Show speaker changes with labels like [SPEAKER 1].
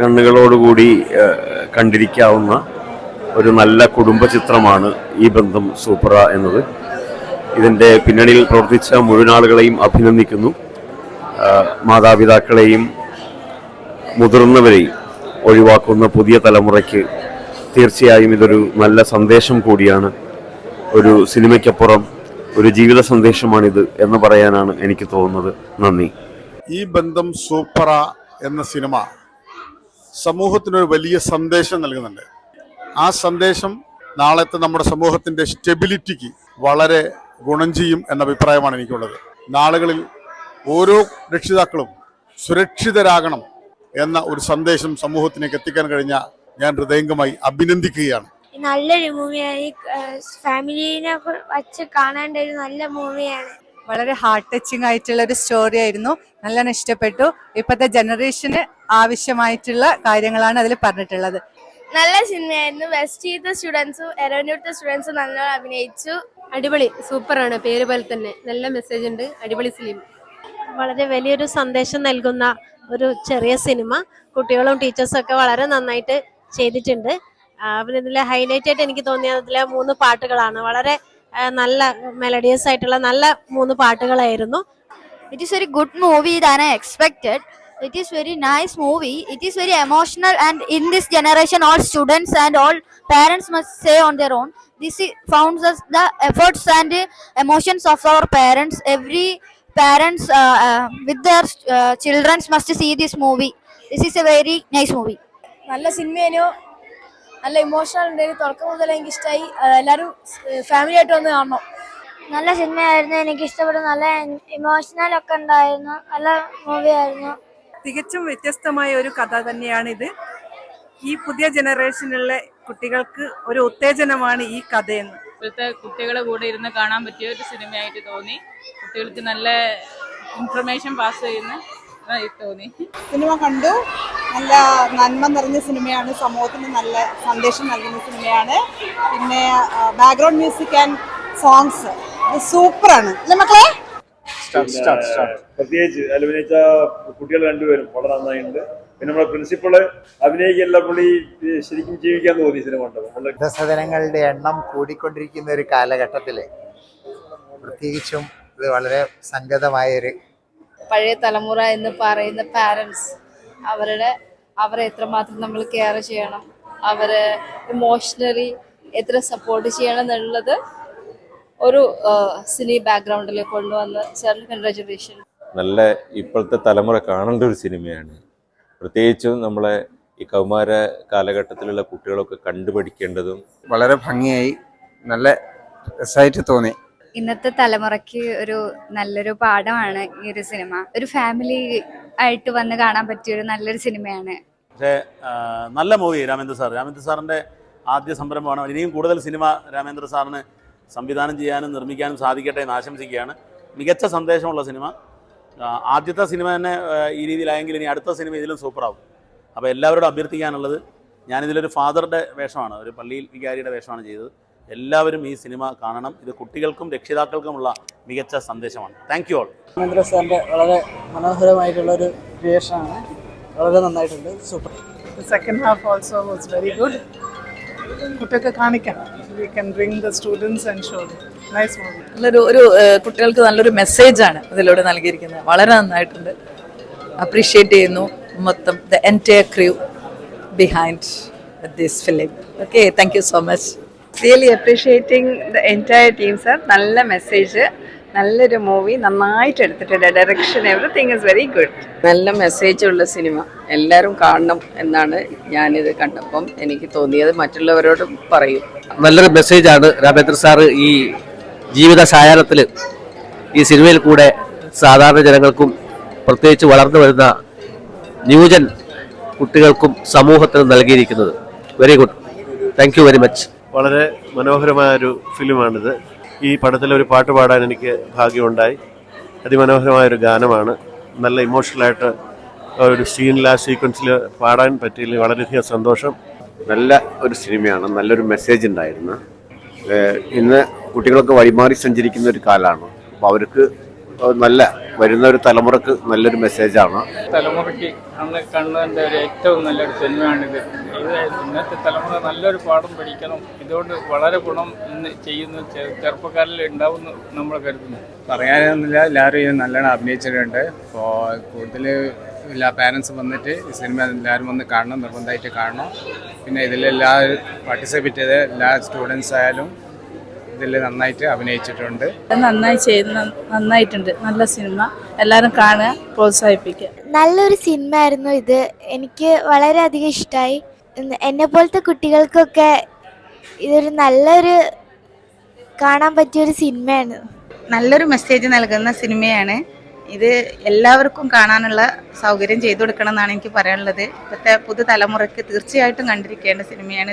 [SPEAKER 1] കണ്ണുകളോടുകൂടി കണ്ടിരിക്കാവുന്ന ഒരു നല്ല കുടുംബ ചിത്രമാണ് ഈ ബന്ധം സൂപ്പറ എന്നത്. ഇതിൻ്റെ പിന്നണിയിൽ പ്രവർത്തിച്ച മുഴുവൻ ആളുകളെയും അഭിനന്ദിക്കുന്നു. മാതാപിതാക്കളെയും മുതിർന്നവരെയും ഒഴിവാക്കുന്ന പുതിയ തലമുറയ്ക്ക് തീർച്ചയായും ഇതൊരു നല്ല സന്ദേശം കൂടിയാണ്. ഒരു സിനിമയ്ക്കപ്പുറം ഒരു ജീവിത സന്ദേശമാണിത് എന്ന് പറയാനാണ് എനിക്ക് തോന്നുന്നത്. നന്ദി.
[SPEAKER 2] ഈ ബന്ധം സൂപ്പറ എന്ന സിനിമ സമൂഹത്തിനൊരു വലിയ സന്ദേശം നൽകുന്നുണ്ട്. ആ സന്ദേശം നാളത്തെ നമ്മുടെ സമൂഹത്തിൻ്റെ സ്റ്റെബിലിറ്റിക്ക് വളരെ ഗുണം ചെയ്യും എന്ന അഭിപ്രായമാണ് എനിക്കുള്ളത്. നാളുകളിൽ ഓരോ രക്ഷിതാക്കളും സുരക്ഷിതരാകണം എന്ന ഒരു സന്ദേശം സമൂഹത്തിലേക്ക് എത്തിക്കാൻ കഴിഞ്ഞ ഞാൻ ഹൃദയംഗമായി അഭിനന്ദിക്കുകയാണ്.
[SPEAKER 3] നല്ലൊരു മൂവിയാണ്. ഫാമിലിനെ വച്ച് കാണേണ്ട ഒരു നല്ല മൂവിയാണ്.
[SPEAKER 4] വളരെ ഹാർട്ട് ടച്ചിങ് ആയിട്ടുള്ള ഒരു സ്റ്റോറി ആയിരുന്നു. നല്ലോണം ഇഷ്ടപ്പെട്ടു. ഇപ്പോഴത്തെ ജനറേഷന് ആവശ്യമായിട്ടുള്ള കാര്യങ്ങളാണ് അതിൽ പറഞ്ഞിട്ടുള്ളത്.
[SPEAKER 3] നല്ല സിനിമയായിരുന്നു. വെസ്റ്റ് സ്റ്റുഡൻസും എറണാകുളത്തെ സ്റ്റുഡൻസും നല്ലോണം അഭിനയിച്ചു.
[SPEAKER 5] അടിപൊളി, സൂപ്പറാണ്. പേര് പോലെ തന്നെ നല്ല മെസ്സേജ് ഉണ്ട്. അടിപൊളി ഫിലിം.
[SPEAKER 6] വളരെ വലിയൊരു സന്ദേശം നൽകുന്ന ഒരു ചെറിയ സിനിമ. കുട്ടികളും ടീച്ചേഴ്സും ഒക്കെ വളരെ നന്നായിട്ട് ചെയ്തിട്ടുണ്ട്. പിന്നെ ഇതിലെ ഹൈലൈറ്റ് ആയിട്ട് എനിക്ക് തോന്നിയത് ഇതിലെ 3 പാട്ടുകളാണ്. വളരെ നല്ല മെലഡിയസ് ആയിട്ടുള്ള നല്ല 3 പാട്ടുകളായിരുന്നു.
[SPEAKER 3] It is very good movie than I expected. It is very nice movie. It is very emotional, and in this generation all students and all parents must say on their own. This founds us the efforts and emotions of our parents. Every parents with their children must see this movie. This is a very nice movie.
[SPEAKER 7] നല്ല സിനിമേനു, നല്ല emotional ഉണ്ടായിരുന്നു. തുടക്കം മുതൽ എനിക്ക് ഇഷ്ടമായി. എല്ലാവരും family ആയിട്ട് വന്ന് കാണണം.
[SPEAKER 3] നല്ല സിനിമയായിരുന്നു. എനിക്ക് ഇഷ്ടപ്പെട്ടു. നല്ല ഇമോഷണൽ ഒക്കെ ഉണ്ടായിരുന്നു. നല്ല മൂവി ആയിരുന്നു.
[SPEAKER 4] തികച്ചും വ്യത്യസ്തമായ ഒരു കഥ തന്നെയാണിത്. ഈ പുതിയ ജനറേഷനിലുള്ള കുട്ടികൾക്ക് ഒരു ഉത്തേജനമാണ് ഈ കഥയെന്ന്.
[SPEAKER 8] ഇപ്പോഴത്തെ കുട്ടികളെ കൂടെ ഇരുന്ന് കാണാൻ പറ്റിയ ഒരു സിനിമയായിട്ട് തോന്നി. കുട്ടികൾക്ക് നല്ല ഇൻഫർമേഷൻ പാസ് ചെയ്യുന്ന തോന്നി.
[SPEAKER 4] സിനിമ കണ്ടു. നല്ല നന്മ നിറഞ്ഞ സിനിമയാണ്. സമൂഹത്തിന് നല്ല സന്ദേശം നൽകുന്ന സിനിമയാണ്. പിന്നെ ബാക്ക്ഗ്രൗണ്ട് മ്യൂസിക് ആൻഡ് സോങ്സ് സൂപ്പറാണ് അല്ലേ മക്കളെ?
[SPEAKER 9] പ്രത്യേകിച്ച് അഭിനയിച്ച കുട്ടികൾ രണ്ടുപേരും വളരെ നന്നായിട്ടുണ്ട്. പിന്നെ നമ്മുടെ പ്രിൻസിപ്പള് അഭിനയിക്കല്ല, പുള്ളി ശരിക്കും ജീവിക്കാൻ തോന്നി സിനിമ കണ്ടപ്പോൾ.
[SPEAKER 10] വൃദ്ധസദനങ്ങളുടെ എണ്ണം കൂടിക്കൊണ്ടിരിക്കുന്ന ഒരു കാലഘട്ടത്തില് പ്രത്യേകിച്ചും ഇത് വളരെ സംഗതമായൊരു
[SPEAKER 7] പഴയ തലമുറ എന്ന് പറയുന്ന പാരൻസ് അവരെ എത്രമാത്രം നമ്മൾ കെയർ ചെയ്യണം, അവരെ ഇമോഷണലി എത്ര സപ്പോർട്ട് ചെയ്യണം എന്നുള്ളത് ഒരു സിനി ബാക്ക്ഗ്രൗണ്ടിൽ കൊണ്ടുവന്ന് സാറിന് കൺഗ്രാജുലേഷൻ.
[SPEAKER 11] നല്ല ഇപ്പോഴത്തെ തലമുറ കാണേണ്ട ഒരു സിനിമയാണ്. പ്രത്യേകിച്ചും നമ്മളെ ഈ കൗമാര കാലഘട്ടത്തിലുള്ള കുട്ടികളൊക്കെ കണ്ടുപഠിക്കേണ്ടതും.
[SPEAKER 12] വളരെ ഭംഗിയായി, നല്ല രസമായിട്ട് തോന്നി.
[SPEAKER 7] ഇന്നത്തെ തലമുറയ്ക്ക് ഒരു നല്ലൊരു പാഠമാണ് ഈ ഒരു സിനിമ. ഒരു ഫാമിലി ആയിട്ട് വന്ന് കാണാൻ പറ്റിയൊരു നല്ലൊരു സിനിമയാണ്.
[SPEAKER 13] പക്ഷേ നല്ല മൂവി. രാമേന്ദ്ര സാറിൻ്റെ ആദ്യ സംരംഭമാണ്. ഇനിയും കൂടുതൽ സിനിമ രാമേന്ദ്ര സാറിന് സംവിധാനം ചെയ്യാനും നിർമ്മിക്കാനും സാധിക്കട്ടെ എന്ന് ആശംസിക്കുകയാണ്. മികച്ച സന്ദേശമുള്ള സിനിമ. ആദ്യത്തെ സിനിമ തന്നെ ഈ രീതിയിലായെങ്കിൽ ഇനി അടുത്ത സിനിമ ഇതിലും സൂപ്പറാവും. അപ്പോൾ എല്ലാവരോടും അഭ്യർത്ഥിക്കാനുള്ളത്, ഞാനിതിലൊരു ഫാദറുടെ വേഷമാണ്, ഒരു പള്ളിയിൽ വികാരിയുടെ വേഷമാണ് ചെയ്തത്. എല്ലാവരും ഈ സിനിമ കാണണം. ഇത് കുട്ടികൾക്കും രക്ഷിതാക്കൾക്കുമുള്ള മികച്ച സന്ദേശമാണ്. Thank you all.
[SPEAKER 4] രാമേന്ദ്ര സാറിൻ്റെ വളരെ മനോഹരമായിട്ടുള്ളൊരു ക്രിയേഷനാണ്. വളരെ നന്നായിട്ടുണ്ട്. Super. Second half also was very good. കുട്ടികൾക്ക് കാണിക്കാം. We can bring the students and show nice movie.
[SPEAKER 5] ഒരു കുട്ടികൾക്ക് നല്ലൊരു മെസ്സേജാണ് ഇതിലൂടെ നൽകിയിരിക്കുന്നത്. വളരെ നന്നായിട്ടുണ്ട്. അപ്രീഷിയേറ്റ് ചെയ്യുന്നു മൊത്തം the entire crew behind this film. Okay, thank you so much.
[SPEAKER 4] Really appreciating the entire team sir. നല്ല മെസ്സേജ്, നല്ലൊരു മൂവി, നന്നായിട്ട് എടുത്തിട്ടുണ്ട്. Direction, everything is very good.
[SPEAKER 5] നല്ല മെസ്സേജുള്ള സിനിമ, എല്ലാവരും കാണണം എന്നാണ് ഞാനിത് കണ്ടപ്പം എനിക്ക് തോന്നിയത്. മറ്റുള്ളവരോടും പറയും.
[SPEAKER 14] നല്ലൊരു മെസ്സേജാണ് രാമേന്ദ്ര സാറ് ഈ ജീവിത സായാഹ്നത്തിൽ ഈ സിനിമയിൽ കൂടെ സാധാരണ ജനങ്ങൾക്കും പ്രത്യേകിച്ച് വളർന്നു വരുന്ന ന്യൂജൻ കുട്ടികൾക്കും സമൂഹത്തിനും നൽകിയിരിക്കുന്നത്. Very good. Thank you very much.
[SPEAKER 9] വളരെ മനോഹരമായൊരു ഫിലിമാണിത്. ഈ പടത്തിൽ ഒരു പാട്ട് പാടാൻ എനിക്ക് ഭാഗ്യമുണ്ടായി. അതിമനോഹരമായൊരു ഗാനമാണ്. നല്ല ഇമോഷണലായിട്ട് ഒരു സീനിൽ, ആ സീക്വൻസിൽ പാടാൻ പറ്റിയതിൽ വളരെയധികം സന്തോഷം.
[SPEAKER 1] നല്ല ഒരു സിനിമയാണ്. നല്ലൊരു മെസ്സേജ് ഉണ്ടായിരുന്നു. ഇന്ന് കുട്ടികളൊക്കെ വഴിമാറി സഞ്ചരിക്കുന്ന ഒരു കാലമാണ്. അപ്പോൾ അവർക്ക് നല്ല വരുന്ന ഒരു തലമുറക്ക് നല്ലൊരു മെസ്സേജാണ്.
[SPEAKER 15] തലമുറയ്ക്ക് അന്ന് കണ്ടതിൻ്റെ ഒരു ഏറ്റവും നല്ലൊരു സിനിമയാണിത്. ഇത് ഇന്നത്തെ തലമുറ നല്ലൊരു പാഠം പഠിക്കണം. ഇതുകൊണ്ട് വളരെ ഗുണം ഇന്ന് ചെയ്യുന്ന ചെറുപ്പക്കാരിൽ ഉണ്ടാവുമെന്ന് നമ്മൾ കരുതുന്നു.
[SPEAKER 12] പറയാനൊന്നുമില്ല, എല്ലാവരും ഇത് നല്ലോണം അഭിനയിച്ചിട്ടുണ്ട്. അപ്പോൾ കൂടുതൽ എല്ലാ പാരൻസും വന്നിട്ട് ഈ സിനിമ എല്ലാവരും വന്ന് കാണണം, നിർബന്ധമായിട്ട് കാണണം. പിന്നെ ഇതിലെല്ലാവരും പാർട്ടിസിപ്പേറ്റ് ചെയ്ത എല്ലാ സ്റ്റുഡൻസ് ആയാലും ഇതിൽ നന്നായിട്ട് അഭിനയിച്ചിട്ടുണ്ട്.
[SPEAKER 5] നന്നായിട്ടുണ്ട്. നല്ല സിനിമ, എല്ലാവരും കാണുക, പ്രോത്സാഹിപ്പിക്കുക.
[SPEAKER 3] നല്ലൊരു സിനിമ ആയിരുന്നു ഇത്. എനിക്ക് വളരെയധികം ഇഷ്ടമായി. എന്നെ പോലത്തെ കുട്ടികൾക്കൊക്കെ ഇതൊരു നല്ലൊരു കാണാൻ പറ്റിയൊരു സിനിമയാണ്.
[SPEAKER 5] നല്ലൊരു മെസ്സേജ് നൽകുന്ന സിനിമയാണ് ഇത്. എല്ലാവർക്കും കാണാനുള്ള സൗകര്യം ചെയ്തു കൊടുക്കണം എന്നാണ് എനിക്ക് പറയാനുള്ളത്. ഇപ്പോഴത്തെ പുതുതലമുറയ്ക്ക് തീർച്ചയായിട്ടും കണ്ടിരിക്കേണ്ട സിനിമയാണ്.